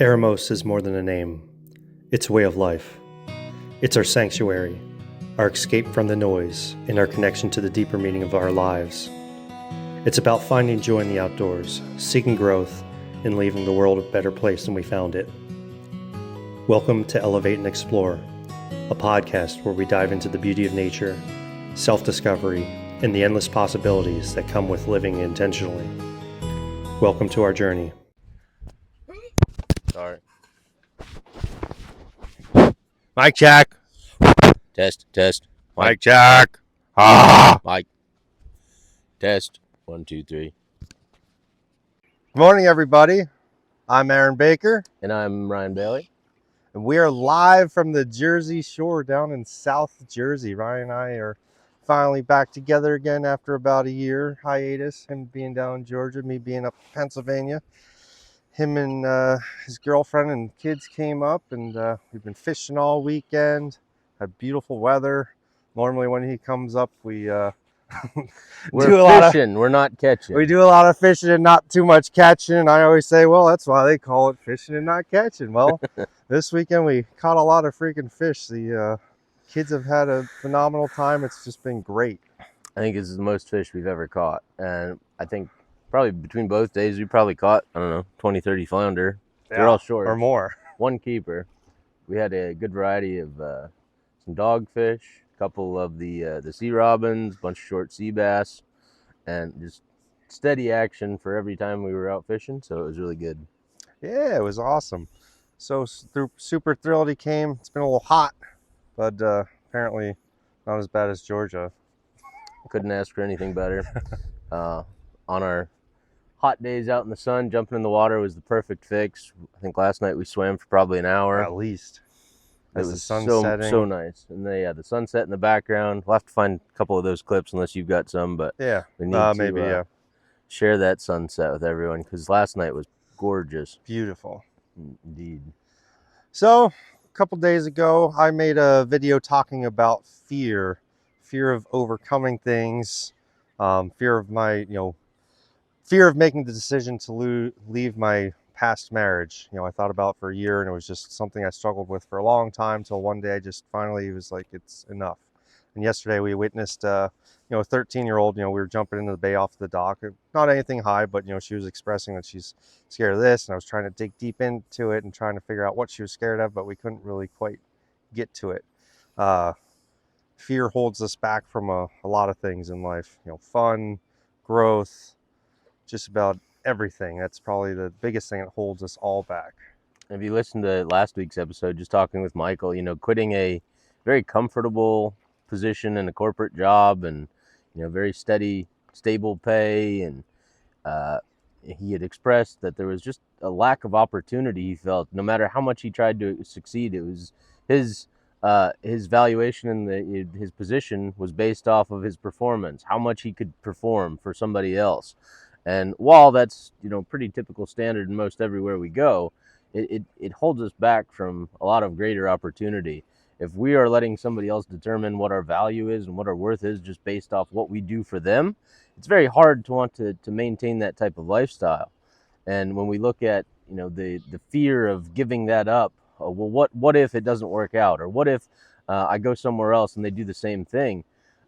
Eremos is more than a name. It's a way of life. It's our sanctuary, our escape from the noise, and our connection to the deeper meaning of our lives. It's about finding joy in the outdoors, seeking growth, and leaving the world a better place than we found it. Welcome to Elevate and Explore, a podcast where we dive into the beauty of nature, self-discovery, and the endless possibilities that come with living intentionally. Welcome to our journey. Sorry. Mic check. Test. Mic check. Mic. Test. 1, 2, 3. Good morning, everybody. I'm Aaron Baker, And I'm Ryan Bailey. and we are live from the Jersey Shore down in South Jersey. Ryan and I are finally back together again after about a year hiatus. Him being down in Georgia, me being up in Pennsylvania. Him and his girlfriend and kids came up, and we've been fishing all weekend. Had beautiful weather. Normally when he comes up, we We're do a lot of fishing. We're not catching. We do a lot of fishing and not too much catching. And I always say, well, that's why they call it fishing and not catching. Well, this weekend we caught a lot of freaking fish. The kids have had a phenomenal time. It's just been great. I think this is the most fish we've ever caught. And I think probably between both days, we probably caught, 20, 30 flounder. They're all short. Or more. One keeper. We had a good variety of some dogfish, a couple of the sea robins, a bunch of short sea bass, and just steady action for every time we were out fishing. So it was really good. Yeah, it was awesome. So super thrilled he came. It's been a little hot, but apparently not as bad as Georgia. Couldn't ask for anything better. On our hot days out in the sun, jumping in the water was the perfect fix. I think last night we swam for probably an hour. At least. It As the was sun's so setting. nice. And the sunset in the background. We'll have to find a couple of those clips unless you've got some, but Yeah, we need to maybe, yeah. share that sunset with everyone because last night was gorgeous. Beautiful. Indeed. So, a couple days ago, I made a video talking about fear of overcoming things, fear of making the decision to leave my past marriage. I thought about for a year, and it was just something I struggled with for a long time till one day I just finally was like, it's enough. And yesterday we witnessed, a 13-year-old, we were jumping into the bay off the dock. Not anything high, but, she was expressing that she's scared of this. And I was trying to dig deep into it and trying to figure out what she was scared of, but we couldn't really quite get to it. Fear holds us back from a lot of things in life, fun, growth, just about everything. That's probably the biggest thing that holds us all back. If you listened to last week's episode, just talking with Michael, quitting a very comfortable position in a corporate job and, very steady, stable pay. And he had expressed that there was just a lack of opportunity. He felt no matter how much he tried to succeed, it was his valuation in his position was based off of his performance, how much he could perform for somebody else. And while that's, pretty typical standard in most everywhere we go, it holds us back from a lot of greater opportunity. If we are letting somebody else determine what our value is and what our worth is just based off what we do for them, it's very hard to want to maintain that type of lifestyle. And when we look at, the fear of giving that up, well, what if it doesn't work out? Or what if I go somewhere else and they do the same thing?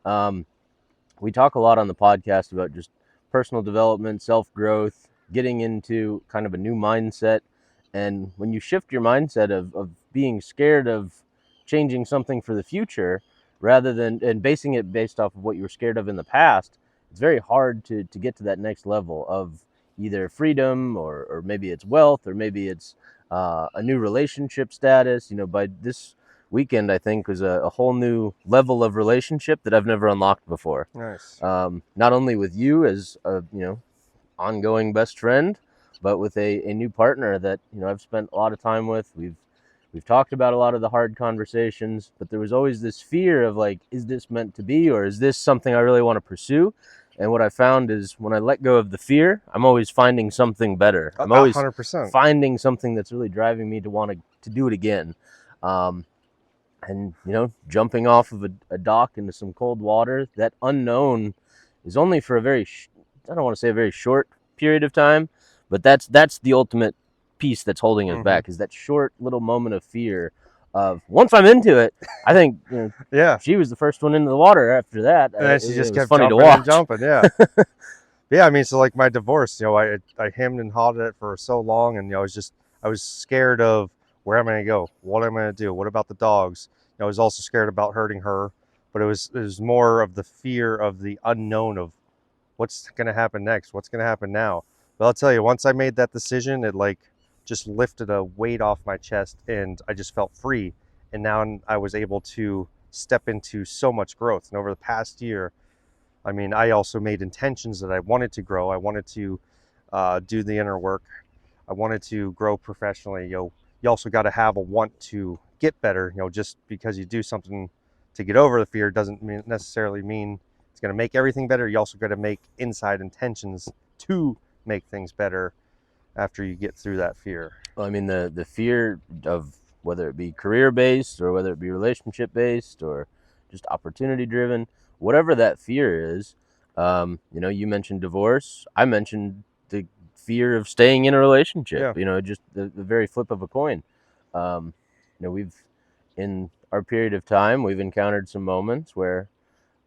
We talk a lot on the podcast about just personal development, self-growth, getting into kind of a new mindset. And when you shift your mindset of being scared of changing something for the future rather than and basing it based off of what you were scared of in the past, it's very hard to get to that next level of either freedom or maybe it's wealth or maybe it's a new relationship status. By this weekend, I think was a whole new level of relationship that I've never unlocked before. Nice. Not only with you as a ongoing best friend, but with a new partner that I've spent a lot of time with. We've talked about a lot of the hard conversations, but there was always this fear of like, is this meant to be, or is this something I really want to pursue? And what I found is when I let go of the fear, I'm always finding something better. I'm always 100%. finding something that's really driving me to want to do it again. And, jumping off of a dock into some cold water, that unknown is only for I don't want to say a very short period of time, but that's the ultimate piece that's holding us back, is that short little moment of fear of, once I'm into it, I think, Yeah. she was the first one into the water after that. And then she just it was kept funny to jumping and watch. jumping. Yeah. Yeah. I mean, so like my divorce, I hemmed and hawed it for so long, and I was scared of where am I going to go? What am I going to do? What about the dogs? I was also scared about hurting her, but it was more of the fear of the unknown of what's going to happen next, what's going to happen now. But I'll tell you, once I made that decision, it like just lifted a weight off my chest, and I just felt free. And now I was able to step into so much growth. And over the past year, I mean, I also made intentions that I wanted to grow. I wanted to do the inner work. I wanted to grow professionally. You also got to have a want to get better. Just because you do something to get over the fear doesn't necessarily mean it's going to make everything better. You also got to make inside intentions to make things better after you get through that fear. Well, I mean, the fear of, whether it be career-based or whether it be relationship-based or just opportunity-driven, whatever that fear is, you mentioned divorce. I mentioned the fear of staying in a relationship. Yeah. Just the very flip of a coin. We've, in our period of time, we've encountered some moments where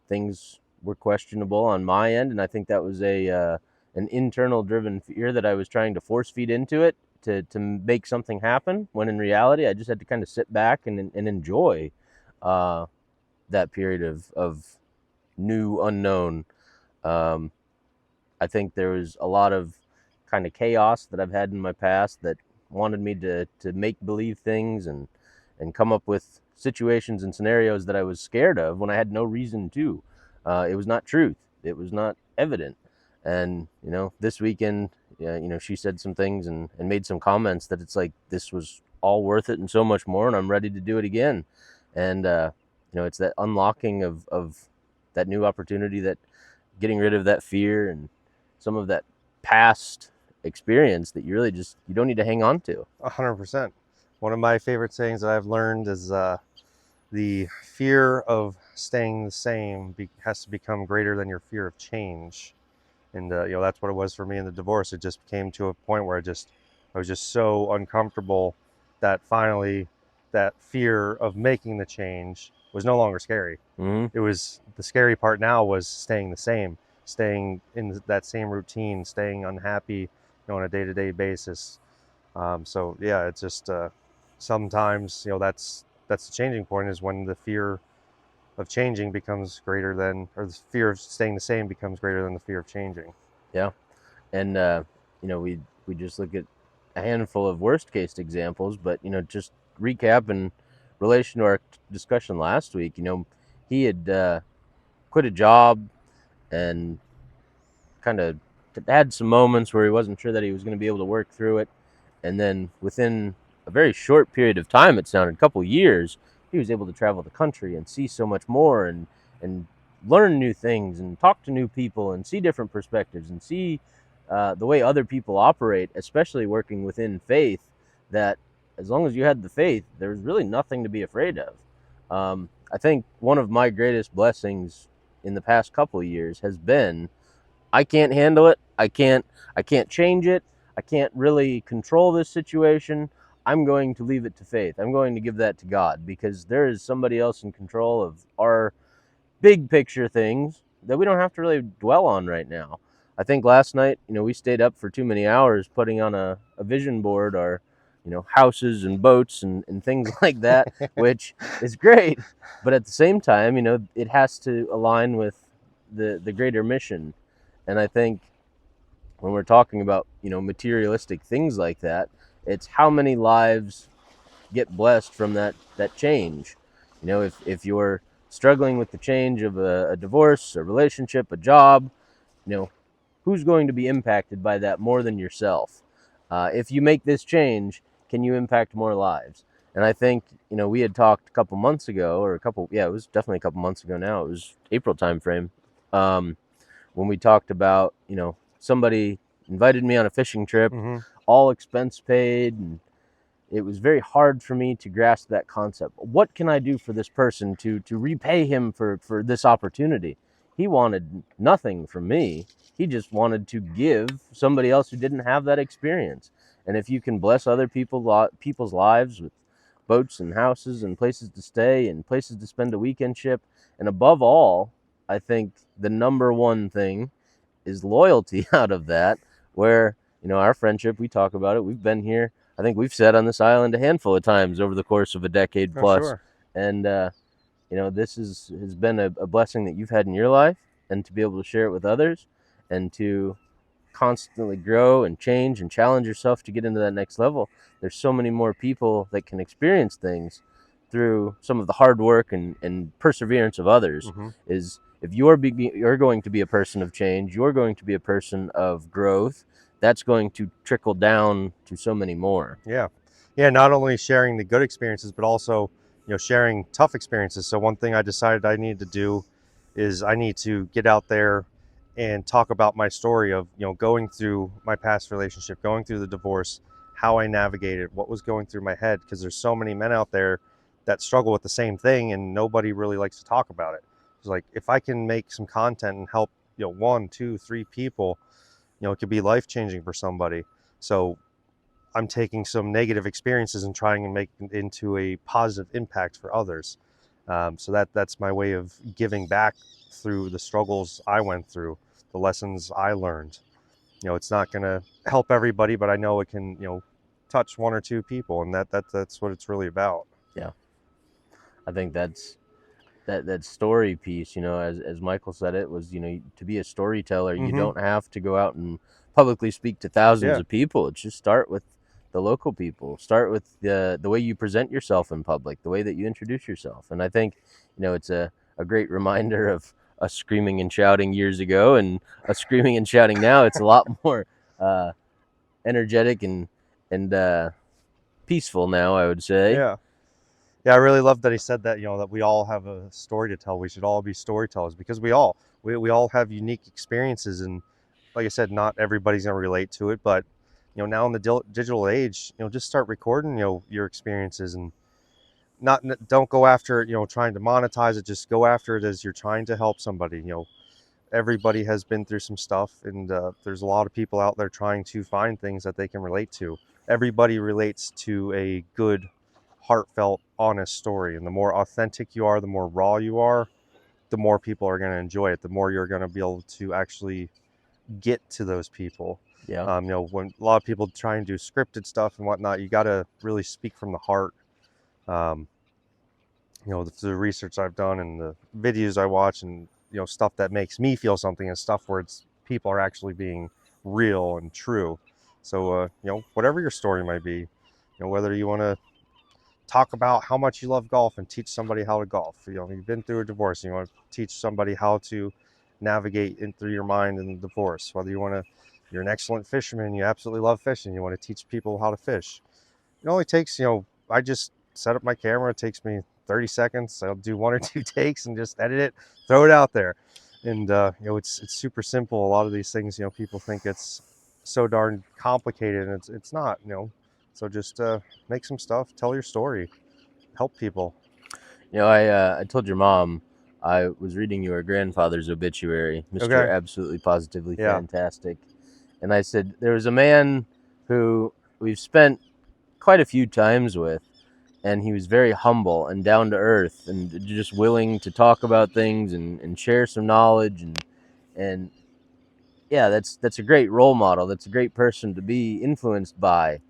things were questionable on my end, and I think that was an internal driven fear that I was trying to force feed into it to make something happen, when in reality I just had to kind of sit back and enjoy that period of new unknown. I think there was a lot of kind of chaos that I've had in my past that wanted me to make believe things and come up with situations and scenarios that I was scared of when I had no reason to. It was not truth. It was not evident. And, this weekend, she said some things and made some comments that it's like, this was all worth it and so much more, and I'm ready to do it again. And, it's that unlocking of that new opportunity, that getting rid of that fear and some of that past experience that you really you don't need to hang on to. 100%. One of my favorite sayings that I've learned is the fear of staying the same has to become greater than your fear of change. And that's what it was for me in the divorce. It just came to a point where I was just so uncomfortable that finally that fear of making the change was no longer scary. Mm-hmm. It was, the scary part now was staying the same, staying in that same routine, staying unhappy, on a day-to-day basis. So yeah, it's just sometimes that's the changing point, is when the fear of changing becomes greater than, or the fear of staying the same becomes greater than the fear of changing. Yeah. And we just look at a handful of worst case examples, but just recap in relation to our discussion last week. He had quit a job and kind of had some moments where he wasn't sure that he was going to be able to work through it, and then within a very short period of time, it sounded a couple years, he was able to travel the country and see so much more and learn new things and talk to new people and see different perspectives and see the way other people operate, especially working within faith, that as long as you had the faith, there's really nothing to be afraid of. I think one of my greatest blessings in the past couple of years has been, I can't handle it. I can't change it. I can't really control this situation. I'm going to leave it to faith. I'm going to give that to God, because there is somebody else in control of our big picture things that we don't have to really dwell on right now. I think last night, we stayed up for too many hours putting on a vision board, our, houses and boats and things like that, which is great. But at the same time, it has to align with the greater mission. And I think when we're talking about, materialistic things like that, it's how many lives get blessed from that change. If you're struggling with the change of a divorce, a relationship, a job, who's going to be impacted by that more than yourself? If you make this change, can you impact more lives? And I think, we had talked a couple months ago, it was definitely a couple months ago now. It was April timeframe, when we talked about, somebody invited me on a fishing trip, Mm-hmm. all expense paid, and it was very hard for me to grasp that concept. What can I do for this person to repay him for this opportunity? He wanted nothing from me. He just wanted to give somebody else who didn't have that experience. And if you can bless other people's lives with boats and houses and places to stay and places to spend a weekend trip, and above all, I think the number one thing is loyalty out of that, where, our friendship, we talk about it. We've been here. I think we've sat on this island a handful of times over the course of a decade Oh, plus. sure. And, this has been a blessing that you've had in your life, and to be able to share it with others, and to constantly grow and change and challenge yourself to get into that next level. There's so many more people that can experience things through some of the hard work and perseverance of others. Mm-hmm. Is if you're going to be a person of change, you're going to be a person of growth, that's going to trickle down to so many more. Yeah. Not only sharing the good experiences, but also, sharing tough experiences. So one thing I decided I needed to do is I need to get out there and talk about my story of, going through my past relationship, going through the divorce, how I navigated, what was going through my head, because there's so many men out there that struggle with the same thing and nobody really likes to talk about it. It's like, if I can make some content and help, 1, 2, 3 people, it could be life-changing for somebody. So I'm taking some negative experiences and trying to make it into a positive impact for others. So that's my way of giving back through the struggles I went through, the lessons I learned. It's not going to help everybody, but I know it can, touch 1 or 2 people, and that's what it's really about. Yeah, I think that's that story piece. As Michael said, it was, to be a storyteller, you Mm-hmm. don't have to go out and publicly speak to thousands Yeah. of people. It's just start with the local people. Start with the way you present yourself in public, the way that you introduce yourself. And I think, it's a great reminder of us screaming and shouting years ago, and us screaming and shouting now. It's a lot more energetic and peaceful now, I would say. Yeah. I really love that he said that, that we all have a story to tell. We should all be storytellers, because we all have unique experiences, and like I said, not everybody's going to relate to it, but now in the digital age, just start recording, your experiences, and don't go after it, trying to monetize it. Just go after it as you're trying to help somebody. Everybody has been through some stuff, and there's a lot of people out there trying to find things that they can relate to. Everybody relates to a good, heartfelt, honest story, and the more authentic you are, the more raw you are, the more people are going to enjoy it, the more you're going to be able to actually get to those people. Yeah. When a lot of people try and do scripted stuff and whatnot, you got to really speak from the heart. um, the research I've done and the videos I watch, and stuff that makes me feel something, and stuff where people are actually being real and true. So whatever your story might be, whether you want to talk about how much you love golf and teach somebody how to golf, you've been through a divorce and you want to teach somebody how to navigate in through your mind in the divorce, whether you're an excellent fisherman, you absolutely love fishing, you want to teach people how to fish. It only takes, I just set up my camera. It takes me 30 seconds. I'll do 1 or 2 takes and just edit it, throw it out there. And, it's super simple. A lot of these things, people think it's so darn complicated, and it's not, So just make some stuff, tell your story, help people. I told your mom I was reading your grandfather's obituary, Mr. Okay. Absolutely Positively Yeah. Fantastic. And I said, there was a man who we've spent quite a few times with, and he was very humble and down to earth and just willing to talk about things and share some knowledge. And yeah, that's a great role model. That's a great person to be influenced by.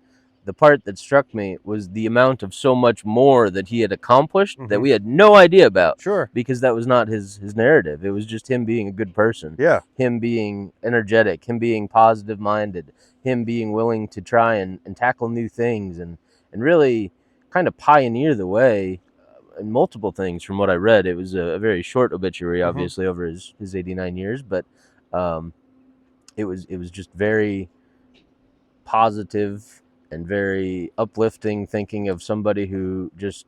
The part that struck me was the amount of so much more that he had accomplished that we had no idea about. Sure. Because that was not his narrative. It was just him being a good person. Yeah. Him being energetic, him being positive minded, him being willing to try and tackle new things and really kind of pioneer the way in multiple things. From what I read, it was a very short obituary, obviously, over his 89 years, but it was just very positive and very uplifting, thinking of somebody who just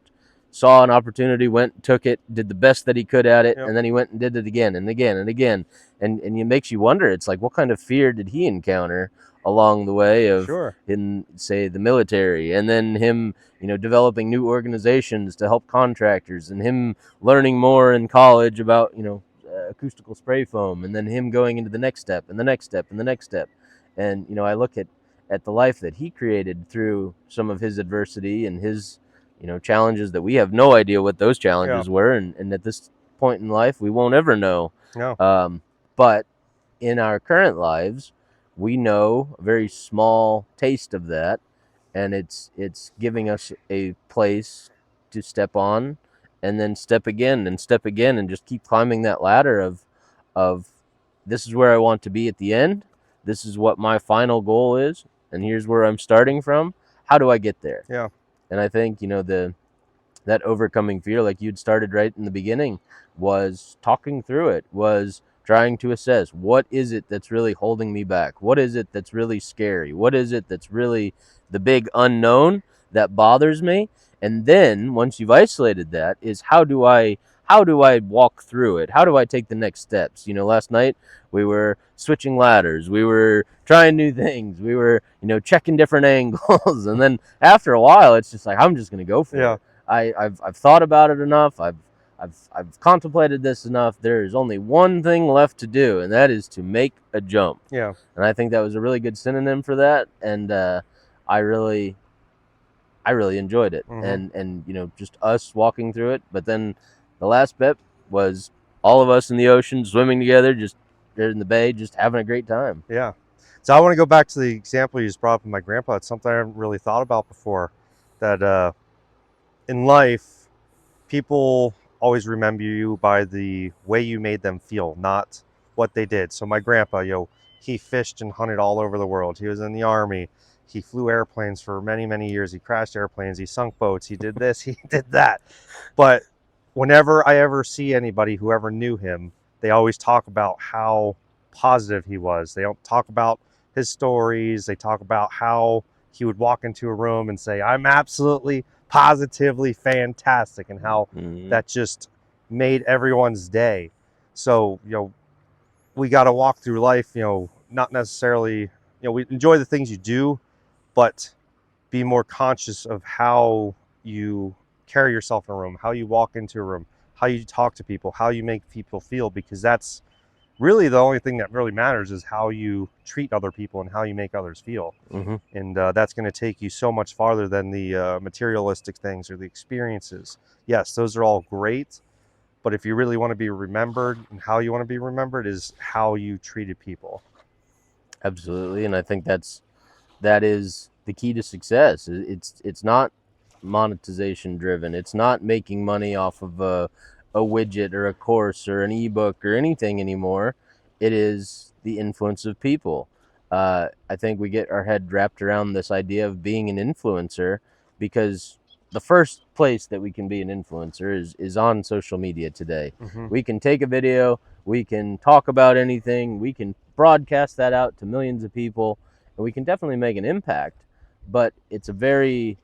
saw an opportunity, went, took it, did the best that he could at it, and then he went and did it again and again and again. And it makes you wonder, it's like, what kind of fear did he encounter along the way of, in, say, the military, and then him, developing new organizations to help contractors, and him learning more in college about, acoustical spray foam, and then him going into the next step and the next step and the next step. And, I look at at the life that he created through some of his adversity and his, challenges that we have no idea what those challenges were. And at this point in life, we won't ever know. No. But in our current lives, we know a very small taste of that, and it's giving us a place to step on, and then step again and step again, and just keep climbing that ladder of this is where I want to be at the end. This is what my final goal is, and here's where I'm starting from. How do I get there? Yeah. And I think, that overcoming fear, like you'd started right in the beginning, was talking through it, was trying to assess, what is it that's really holding me back? What is it that's really scary? What is it that's really the big unknown that bothers me? And then once you've isolated that, is how do I walk through it? How do I take the next steps? Last night we were switching ladders, we were trying new things, we were, checking different angles. And then after a while, it's just like, I'm just going to go for it. I've thought about it enough. I've contemplated this enough. There is only one thing left to do, and that is to make a jump. Yeah. And I think that was a really good synonym for that. And I really enjoyed it. Mm-hmm. And just us walking through it. But then the last bit was all of us in the ocean swimming together, just in the bay, just having a great time. Yeah. So I want to go back to the example you just brought up with my grandpa. It's something I haven't really thought about before, that in life, people always remember you by the way you made them feel, not what they did. So my grandpa, he fished and hunted all over the world. He was in the Army. He flew airplanes for many, many years. He crashed airplanes. He sunk boats. He did this. He did that. But whenever I ever see anybody who ever knew him, they always talk about how positive he was. They don't talk about his stories. They talk about how he would walk into a room and say, I'm absolutely positively fantastic, and how that just made everyone's day. So, we got to walk through life, not necessarily, we enjoy the things you do, but be more conscious of how you carry yourself in a room, how you walk into a room, how you talk to people, how you make people feel, because that's really the only thing that really matters, is how you treat other people and how you make others feel. Mm-hmm. And that's going to take you so much farther than the materialistic things or the experiences. Yes, those are all great, but if you really want to be remembered, and how you want to be remembered is how you treated people. Absolutely. And I think that is the key to success. It's not monetization driven. It's not making money off of a widget or a course or an ebook or anything anymore. It is the influence of people. I think we get our head wrapped around this idea of being an influencer, because the first place that we can be an influencer is on social media today. Mm-hmm. We can take a video, we can talk about anything, we can broadcast that out to millions of people, and we can definitely make an impact. But it's a very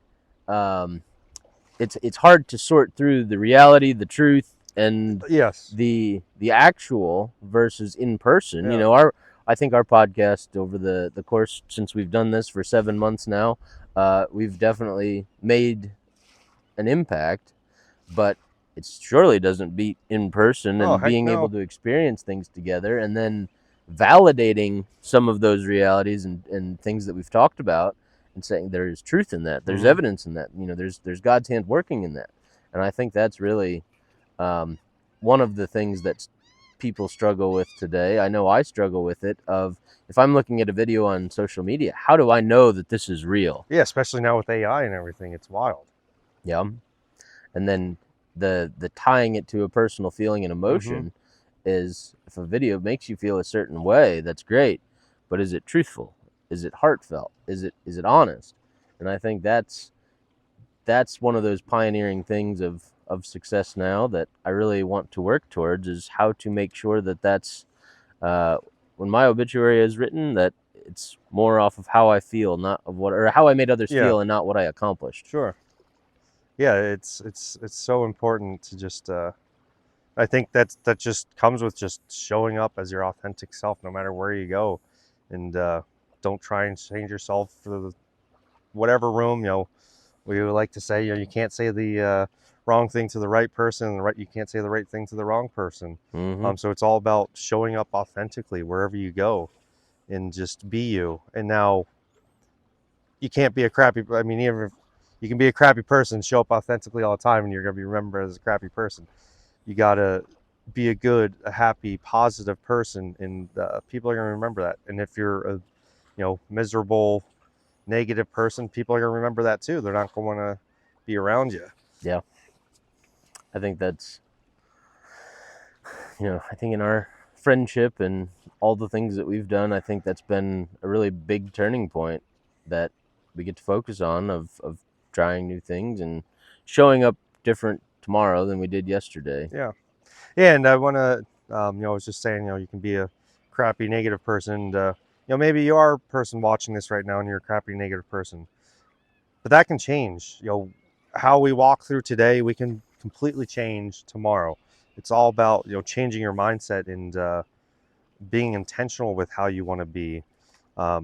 it's hard to sort through the reality, the truth, and yes, the actual versus in person. Yeah. I think our podcast, over the course since we've done this for 7 months now, we've definitely made an impact, but it surely doesn't beat in person and being able to experience things together, and then validating some of those realities and things that we've talked about, and saying there is truth in that, there's evidence in that, there's God's hand working in that. And I think that's really one of the things that people struggle with today. I know I struggle with it, of if I'm looking at a video on social media, how do I know that this is real? Yeah, especially now with AI and everything, it's wild. Yeah. And then the tying it to a personal feeling and emotion is, if a video makes you feel a certain way, that's great, but is it truthful? Is it heartfelt? Is it honest? And I think that's one of those pioneering things of success now that I really want to work towards, is how to make sure that that's when my obituary is written, that it's more off of how I feel, not of or how I made others feel, and not what I accomplished. Sure. Yeah, it's so important to just I think that just comes with just showing up as your authentic self, no matter where you go, and don't try and change yourself for whatever room. We would like to say, you can't say the wrong thing to the right person, and you can't say the right thing to the wrong person. So it's all about showing up authentically wherever you go, and just be you. And now, you can't be a crappy. I mean, even if you can be a crappy person, show up authentically all the time, and you're gonna be remembered as a crappy person. You gotta be a good, a happy, positive person, and people are gonna remember that. And if you're a miserable, negative person, people are gonna remember that too. They're not gonna want to be around you. Yeah. I think that's, I think in our friendship and all the things that we've done, I think that's been a really big turning point that we get to focus on of trying new things and showing up different tomorrow than we did yesterday. Yeah. And I want to, I was just saying, you can be a crappy, negative person. And, maybe you are a person watching this right now and you're a crappy, negative person. But that can change. How we walk through today, we can completely change tomorrow. It's all about, changing your mindset and being intentional with how you want to be.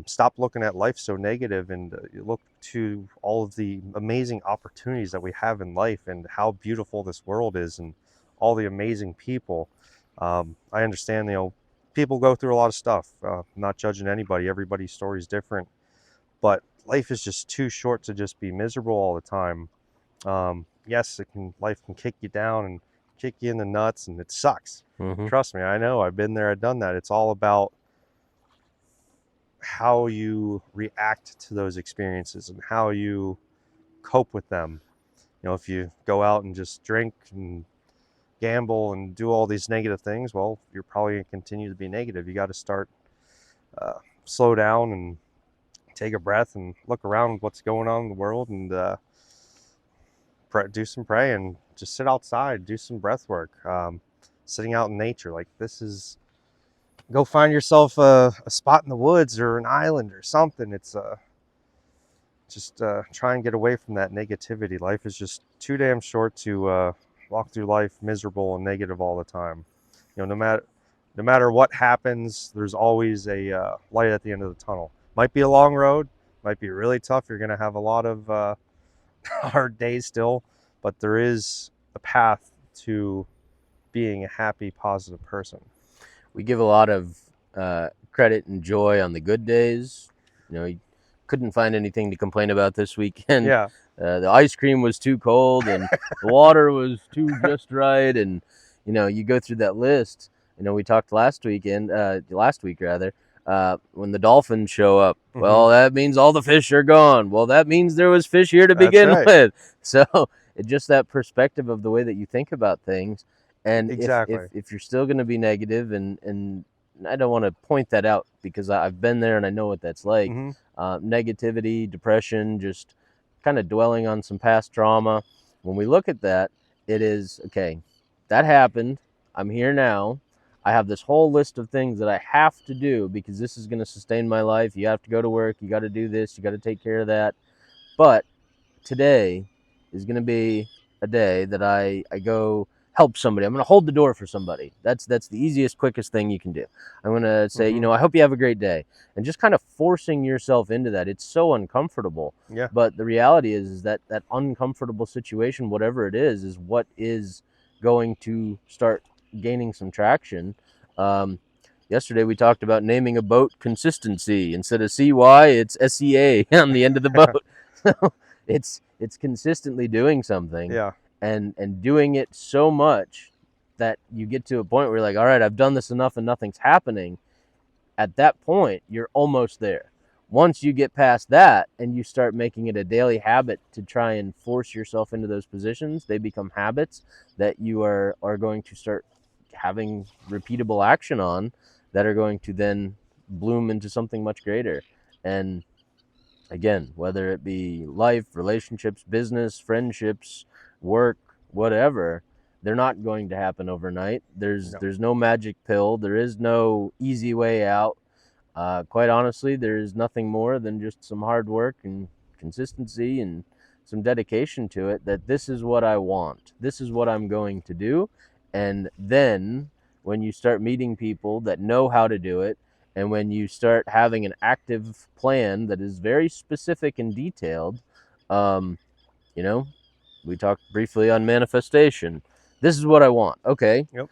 Stop looking at life so negative and look to all of the amazing opportunities that we have in life and how beautiful this world is and all the amazing people. I understand, people go through a lot of stuff. I'm not judging anybody. Everybody's story is different, but life is just too short to just be miserable all the time. Yes, life can kick you down and kick you in the nuts, and it sucks. Mm-hmm. Trust me, I know. I've been there. I've done that. It's all about how you react to those experiences and how you cope with them. If you go out and just drink and gamble and do all these negative things, well, you're probably going to continue to be negative. You got to start, slow down and take a breath and look around what's going on in the world and do some praying. Just sit outside, do some breath work, sitting out in nature. Like go find yourself a spot in the woods or an island or something. It's just try and get away from that negativity. Life is just too damn short to walk through life miserable and negative all the time. No matter what happens, there's always a light at the end of the tunnel. Might be a long road, might be really tough. You're gonna have a lot of hard days still, but there is a path to being a happy, positive person. We give a lot of credit and joy on the good days. You couldn't find anything to complain about this weekend. Yeah. The ice cream was too cold and the water was too just right. And, you go through that list. We talked last week rather, when the dolphins show up. Mm-hmm. Well, that means all the fish are gone. Well, that means there was fish here to begin with. So it's just that perspective of the way that you think about things. And exactly. if you're still going to be negative, and I don't want to point that out because I've been there and I know what that's like. Mm-hmm. Negativity, depression, just kind of dwelling on some past trauma. When we look at that, it is, okay, that happened. I'm here now. I have this whole list of things that I have to do because this is going to sustain my life. You have to go to work. You got to do this. You got to take care of that. But today is going to be a day that I go help somebody. I'm going to hold the door for somebody. That's the easiest, quickest thing you can do. I'm going to say, mm-hmm. I hope you have a great day. And just kind of forcing yourself into that. It's so uncomfortable. Yeah. But the reality is that uncomfortable situation, whatever it is what is going to start gaining some traction. Yesterday we talked about naming a boat Consistency. Instead of CY, it's SEA on the end of the boat. So it's consistently doing something. Yeah. And doing it so much that you get to a point where you're like, all right, I've done this enough and nothing's happening. At that point, you're almost there. Once you get past that and you start making it a daily habit to try and force yourself into those positions, they become habits that you are going to start having repeatable action on that are going to then bloom into something much greater. And again, whether it be life, relationships, business, friendships, work, whatever, they're not going to happen overnight. There's no magic pill. There is no easy way out. Quite honestly, there is nothing more than just some hard work and consistency and some dedication to it, that this is what I want. This is what I'm going to do. And then when you start meeting people that know how to do it, and when you start having an active plan that is very specific and detailed, we talked briefly on manifestation. This is what I want. Okay. Yep.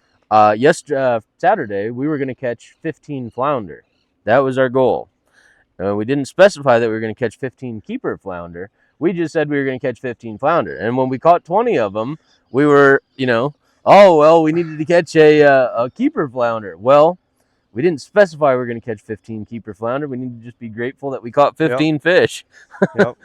Saturday, we were going to catch 15 flounder. That was our goal. We didn't specify that we were going to catch 15 keeper flounder. We just said we were going to catch 15 flounder. And when we caught 20 of them, we were, oh, well, we needed to catch a keeper flounder. Well, we didn't specify we were going to catch 15 keeper flounder. We need to just be grateful that we caught 15 fish. Yep.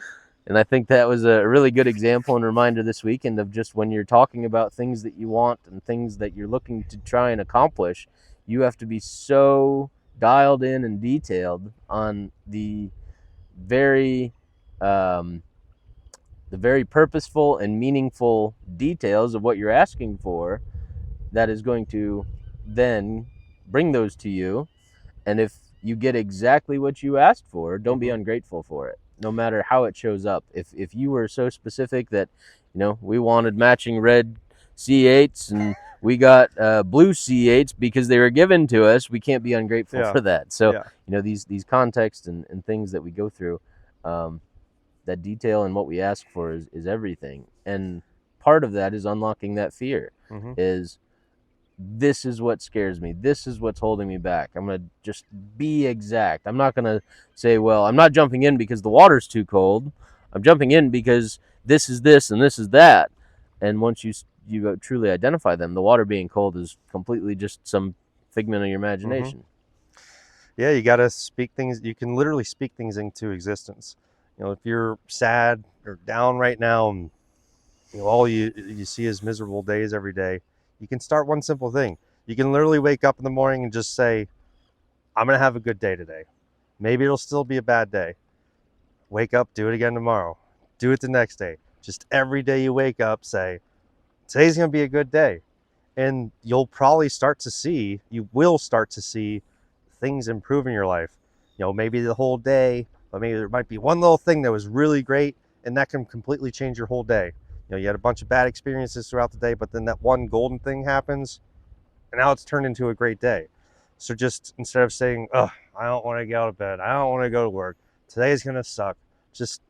And I think that was a really good example and reminder this weekend of just when you're talking about things that you want and things that you're looking to try and accomplish, you have to be so dialed in and detailed on the very purposeful and meaningful details of what you're asking for that is going to then bring those to you. And if you get exactly what you asked for, don't be ungrateful for it, no matter how it shows up. If you were so specific that, we wanted matching red C8s and we got blue C8s because they were given to us, we can't be ungrateful for that. So, these contexts and things that we go through, that detail and what we ask for is everything. And part of that is unlocking that fear. Is this is what scares me. This is what's holding me back. I'm going to just be exact. I'm not going to say, well, I'm not jumping in because the water's too cold. I'm jumping in because this is this and this is that. And once you truly identify them, the water being cold is completely just some figment of your imagination. Yeah, you got to speak things. You can literally speak things into existence. If you're sad or down right now and all you see is miserable days every day, you can start one simple thing. You can literally wake up in the morning and just say, I'm going to have a good day today. Maybe it'll still be a bad day. Wake up, do it again tomorrow. Do it the next day. Just every day you wake up, say, today's going to be a good day. And you will start to see things improve in your life. Maybe the whole day, but maybe there might be one little thing that was really great and that can completely change your whole day. You had a bunch of bad experiences throughout the day, but then that one golden thing happens and now it's turned into a great day. So just instead of saying, I don't want to get out of bed, I don't want to go to work, today's going to suck. Just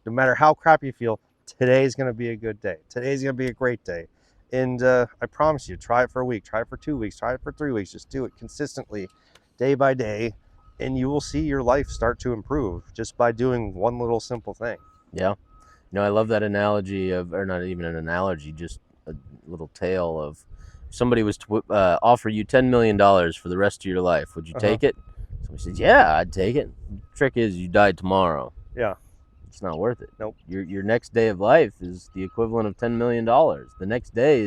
no matter how crap you feel, today's going to be a good day. Today's going to be a great day. And I promise you, try it for a week, try it for 2 weeks, try it for 3 weeks. Just do it consistently, day by day, and you will see your life start to improve just by doing one little simple thing. Yeah. I love that analogy or not even an analogy, just a little tale of somebody was to offer you $10 million for the rest of your life. Would you take it? Somebody says, yeah, I'd take it. The trick is you died tomorrow. Yeah. It's not worth it. Nope. Your next day of life is the equivalent of $10 million. The next day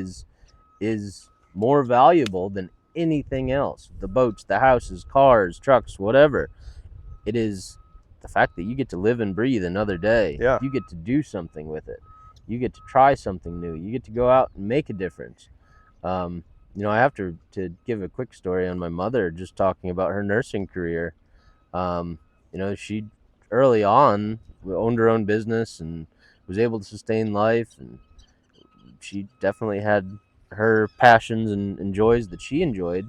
is more valuable than anything else. The boats, the houses, cars, trucks, whatever. It is the fact that you get to live and breathe another day. Yeah. You get to do something with it. You get to try something new. You get to go out and make a difference. I have to give a quick story on my mother, just talking about her nursing career. She early on owned her own business and was able to sustain life, and she definitely had her passions and joys that she enjoyed.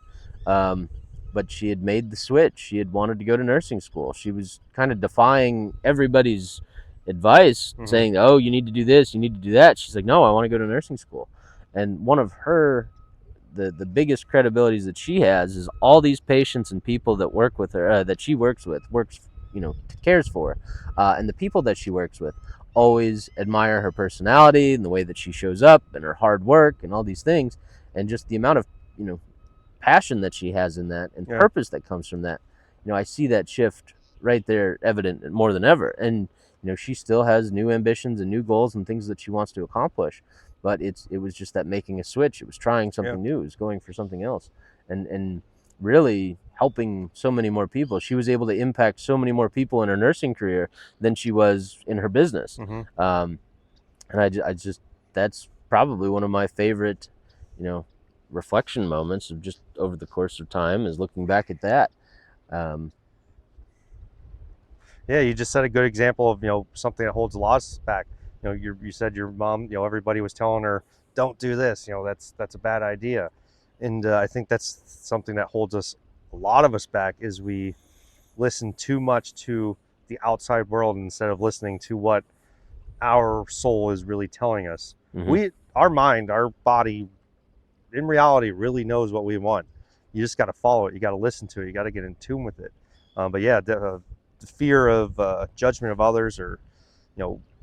But she had made the switch. She had wanted to go to nursing school. She was kind of defying everybody's advice, saying, oh, you need to do this, you need to do that. She's like, no, I want to go to nursing school. And one of the biggest credibilities that she has is all these patients and people that work with her, that she cares for. And the people that she works with always admire her personality and the way that she shows up and her hard work and all these things. And just the amount of, passion that she has in that and purpose that comes from that. I see that shift right there evident more than ever. And, she still has new ambitions and new goals and things that she wants to accomplish. But it was just that making a switch. It was trying something new. It was going for something else. And really helping so many more people. She was able to impact so many more people in her nursing career than she was in her business. And I just, that's probably one of my favorite, reflection moments of just over the course of time, is looking back at that. You just set a good example of something that holds a lot of us back. You said your mom, everybody was telling her, don't do this, that's a bad idea. And I think that's something that holds a lot of us back, is we listen too much to the outside world instead of listening to what our soul is really telling us. Our mind, our body, in reality, really knows what we want. You just got to follow it. You got to listen to it. You got to get in tune with it. the fear of judgment of others, or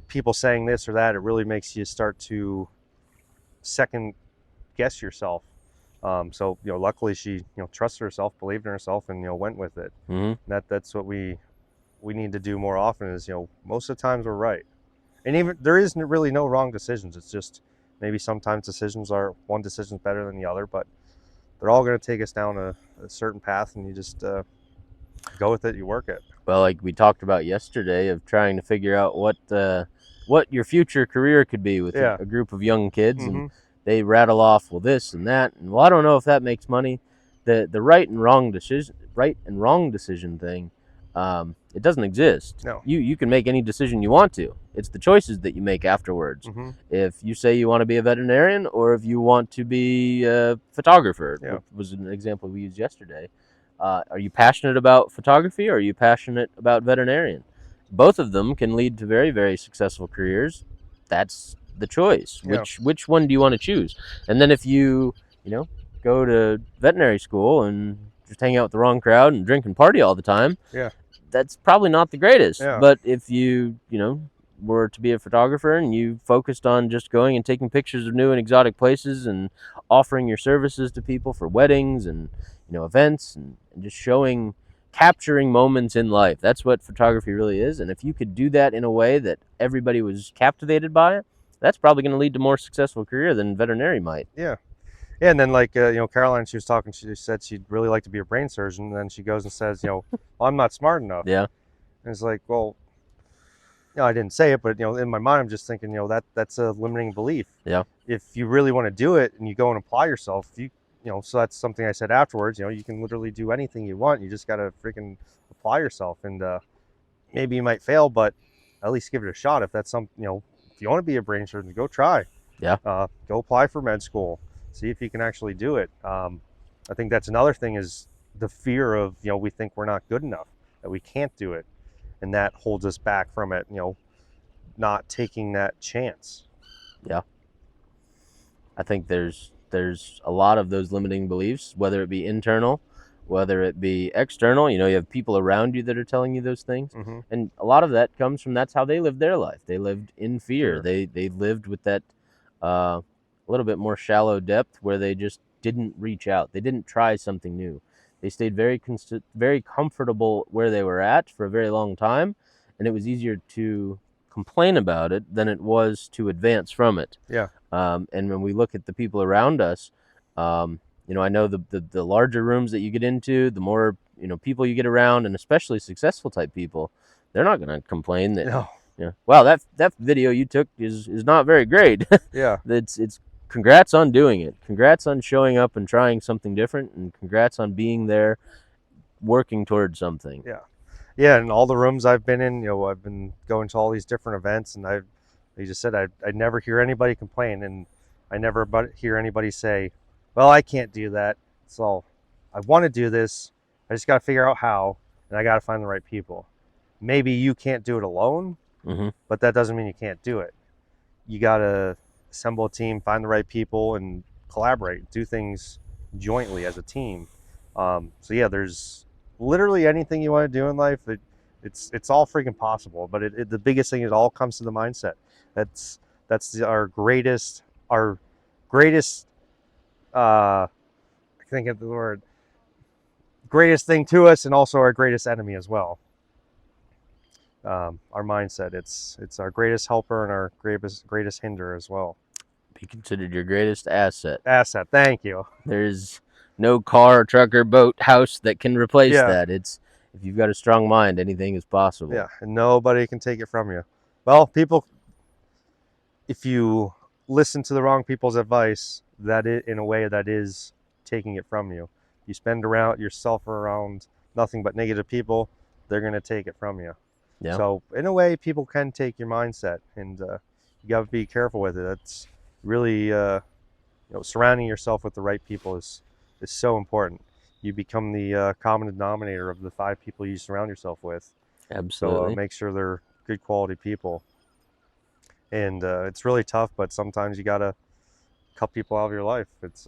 people saying this or that, it really makes you start to second guess yourself. So luckily she trusted herself, believed in herself, and went with it. That's what we need to do more often. Is most of the times we're right, and even there is really no wrong decisions. It's just maybe sometimes one decision's better than the other, but they're all going to take us down a certain path, and you just go with it, you work it. Well, like we talked about yesterday, of trying to figure out what your future career could be with a group of young kids, and they rattle off, well, this and that, and well, I don't know if that makes money. The right and wrong decision thing, it doesn't exist. No. You can make any decision you want to. It's the choices that you make afterwards. If you say you want to be a veterinarian, or if you want to be a photographer, which was an example we used yesterday. Are you passionate about photography, or are you passionate about veterinarian? Both of them can lead to very, very successful careers. That's the choice. Which one do you want to choose? And then if you go to veterinary school and just hang out with the wrong crowd and drink and party all the time, that's probably not the greatest. But if you were to be a photographer and you focused on just going and taking pictures of new and exotic places and offering your services to people for weddings and events, and just capturing moments in life, that's what photography really is. And if you could do that in a way that everybody was captivated by it, that's probably going to lead to more successful career than veterinary might. And then like Caroline, she was talking, she said she'd really like to be a brain surgeon, and then she goes and says well, I'm not smart enough. And it's like, well, I didn't say it, but in my mind I'm just thinking that's a limiting belief. If you really want to do it and you go and apply yourself, so that's something I said afterwards. You can literally do anything you want. You just got to freaking apply yourself, and maybe you might fail, but at least give it a shot. If that's if you want to be a brain surgeon, go try. Go apply for med school. See if you can actually do it. I think that's another thing, is the fear of we think we're not good enough, that we can't do it, and that holds us back from it. Not taking that chance. I think there's a lot of those limiting beliefs, whether it be internal, whether it be external. You have people around you that are telling you those things. And a lot of that comes from that's how they lived their life. They lived in fear. They lived with that a little bit more shallow depth, where they just didn't reach out. They didn't try something new. They stayed very comfortable where they were at for a very long time, and it was easier to complain about it than it was to advance from it. And when we look at the people around us, I know the larger rooms that you get into, the more people you get around, and especially successful type people, they're not going to complain that wow, that video you took is not very great. It's congrats on doing it. Congrats on showing up and trying something different, and congrats on being there working towards something. And all the rooms I've been in, I've been going to all these different events, and like you just said, I never hear anybody complain, and I never hear anybody say, well, I can't do that, so I want to do this, I just got to figure out how, and I got to find the right people. Maybe you can't do it alone, but that doesn't mean you can't do it. You got to assemble a team, find the right people, and collaborate, do things jointly as a team. So there's literally anything you want to do in life. It's all freaking possible, but the biggest thing, it all comes to the mindset. That's our greatest I think of the word, greatest thing to us, and also our greatest enemy as well. Our mindset, it's our greatest helper and our greatest hinder as well. Be considered your greatest asset. Thank you. There's no car, truck, or boat, house that can replace that. It's, if you've got a strong mind, anything is possible. And nobody can take it from you. Well, if you listen to the wrong people's advice, in a way that is taking it from you. You spend yourself around nothing but negative people, they're going to take it from you. So in a way, people can take your mindset, and you got to be careful with it. That's really surrounding yourself with the right people is so important. You become the common denominator of the 5 people you surround yourself with. Absolutely. So make sure they're good quality people. And it's really tough, but sometimes you gotta cut people out of your life. It's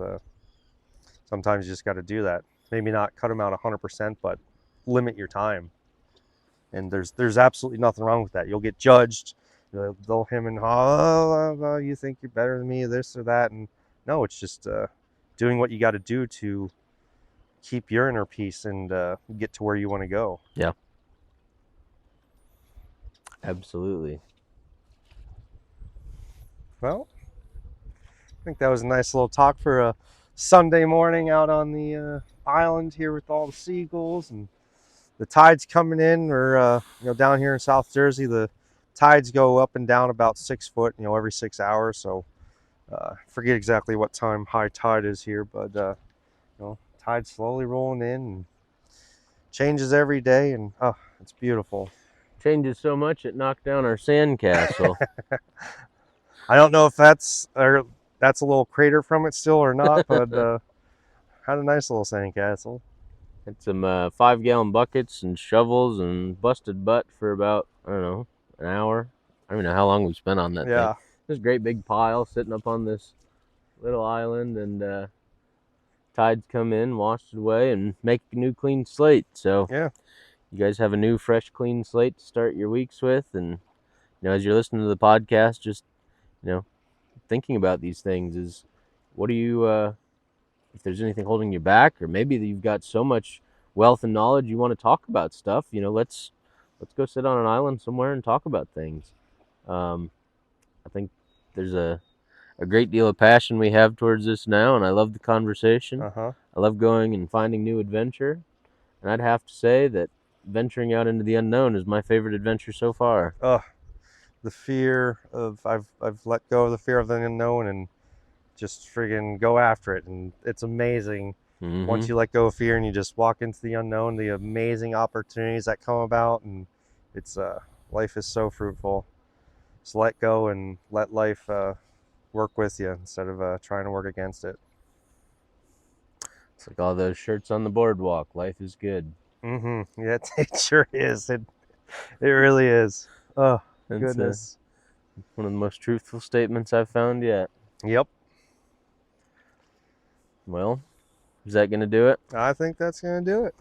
sometimes you just got to do that. Maybe not cut them out 100%, but limit your time. And there's absolutely nothing wrong with that. You'll get judged. They'll him and haw, you think you're better than me, this or that. And no, it's just doing what you got to do to keep your inner peace and get to where you want to go. Yeah. Absolutely. Well, I think that was a nice little talk for a Sunday morning out on the island here with all the seagulls and the tides coming in. Or down here in South Jersey, the tides go up and down about 6 foot, every 6 hours. So forget exactly what time high tide is here, but tide slowly rolling in and changes every day, and it's beautiful. Changes so much it knocked down our sandcastle. I don't know if that's a little crater from it still or not, but had a nice little sandcastle. Had some 5-gallon buckets and shovels and busted butt for about, I don't know, an hour. I don't even know how long we spent on that Yeah. thing. This great big pile sitting up on this little island, and tides come in, washed it away, and make a new clean slate. So Yeah. you guys have a new, fresh, clean slate to start your weeks with. And as you're listening to the podcast, just thinking about these things is, what do you, if there's anything holding you back, or maybe you've got so much wealth and knowledge you want to talk about stuff, let's go sit on an island somewhere and talk about things. I think there's a great deal of passion we have towards this now, and I love the conversation. Uh-huh. I love going and finding new adventure, and I'd have to say that venturing out into the unknown is my favorite adventure so far. The fear of I've let go of the fear of the unknown and just friggin' go after it, and it's amazing. Mm-hmm. Once you let go of fear and you just walk into the unknown, the amazing opportunities that come about, and it's life is so fruitful. Just let go and let life work with you instead of trying to work against it. It's like all those shirts on the boardwalk. Life is good. Mm-hmm. Yeah, it sure is. It really is. Oh, goodness. One of the most truthful statements I've found yet. Yep. Well, is that going to do it? I think that's going to do it.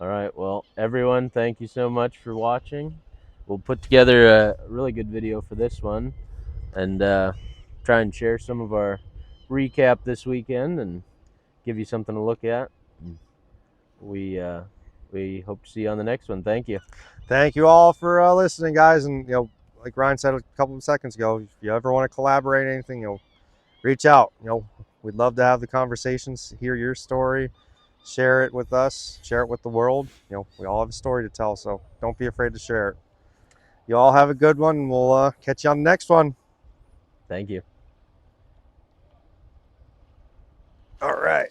All right. Well, everyone, thank you so much for watching. We'll put together a really good video for this one and try and share some of our recap this weekend and give you something to look at. We hope to see you on the next one. Thank you. Thank you all for listening, guys. And like Ryan said a couple of seconds ago, if you ever want to collaborate anything, reach out. We'd love to have the conversations, hear your story, share it with us, share it with the world. We all have a story to tell, so don't be afraid to share it. You all have a good one, and we'll catch you on the next one. Thank you. All right.